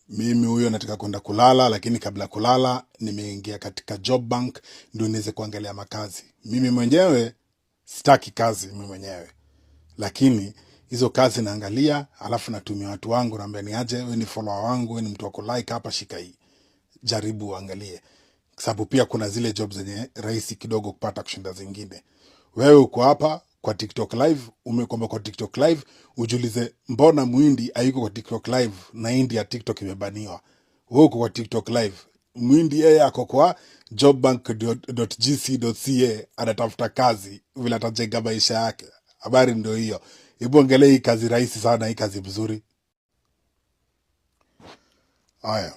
Mimi huyo nataka kwenda kulala, lakini kabla kulala nimeingia katika job bank ndio niweze kuangalia makazi. Mimi mwenyewe sitaki kazi mimi mwenyewe, lakini hizo kazi naangalia, alafu natumia watu wangu, naambia ni aje, wewe ni follower wangu, wewe ni mtu wako like hapa, shika hii, jaribu uangalie, kwa sababu pia kuna zile jobs zenye rahisi kidogo kupata kushinda zingine. Wewe uko hapa kwa TikTok live, umekomba kwa TikTok live, ujulize mbona Muhindi hayuko kwa TikTok live na India TikTok imebaniwa. Wewe uko kwa TikTok live, Muhindi yeye ako kwa jobbank.gc.ca anatafuta kazi vile atajenga maisha yake. Habari ndio hiyo. Hebu angalia hii kazi rahisi sana, hii kazi mzuri. Haya.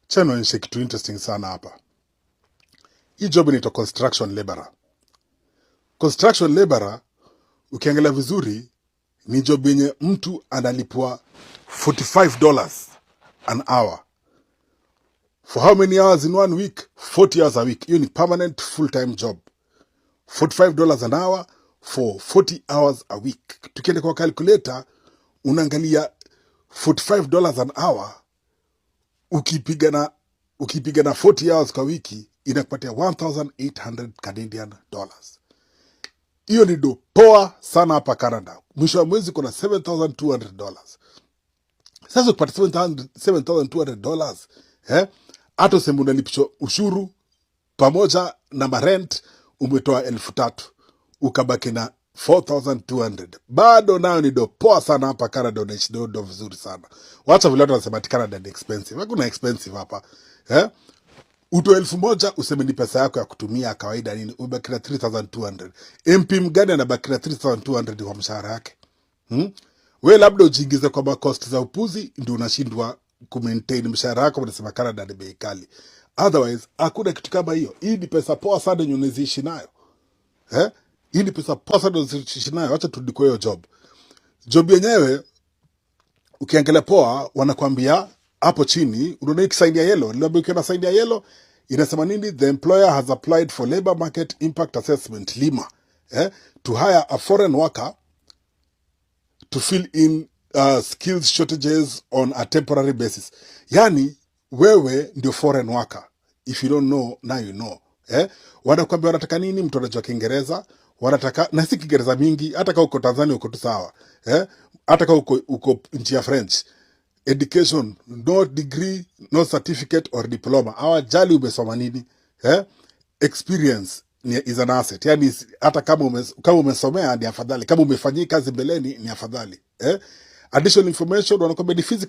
Chano ni kitu interesting sana hapa. Hii job inaitwa construction laborer. Construction laborer, ukiangalia vizuri, ni job yenye mtu analipwa $45 an hour. For how many hours in 1 week? 40 hours a week. Hiyo ni permanent full-time job. $45 an hour for 40 hours a week. Tukienda kwa calculator, unaangalia $45 an hour, ukipiga na 40 hours kwa wiki, inakupatia 1,800 Canadian dollars. Hiyo ni do poa sana hapa Canada. Mwisho wa mwezi kuna $7,200. Sasa ukipata $7,200, hata useme unalipishwa ushuru pamoja na marent, umetoa 3,000, ukabaki na 4,200. Bado nayo ni do poa sana hapa Canada, unaishi do vizuri sana. Wacha vile watu wanasema Canada ni expensive. Hakuna expensive hapa. Utoe 1,000 useme ni pesa yako ya kutumia kawaida nini, ubaki na 3,200. MP mgani anabaki na 3,200 kwa mshahara yake? Wewe labda ujiingize kwa makosti za upuzi ndio unashindwa kumaintain mshahara wako, unasema Canada ni bei kali. Otherwise hakuna kitu kama hiyo. Hii ni pesa poa sana yenye unaziishi nayo. Hii ni pesa poa sana unaziishi nayo. Acha turudi kwa hiyo job. Job yenyewe ukiangalia poa, wanakuambia hapo chini unaona hii sign ya yellow. Labda ukiona sign ya yellow inasema nini? The employer has applied for labor market impact assessment LIMA, to hire a foreign worker to fill in skills shortages on a temporary basis. Yani wewe ndio foreign worker. If you don't know, now you know. Wanakuambia wanataka nini? Mtu anajua Kiingereza, wanataka na si Kiingereza mingi, hata kama uko Tanzania uko tu sawa. Hata kama uko nchi ya French. Education, no degree, no certificate or diploma. Hawajali umesoma nini. Experience is an asset. Yani hata kama umesomea ni afadhali, kama umefanyia kazi mbeleni ni afadhali. Additional information wanakwambia ni physical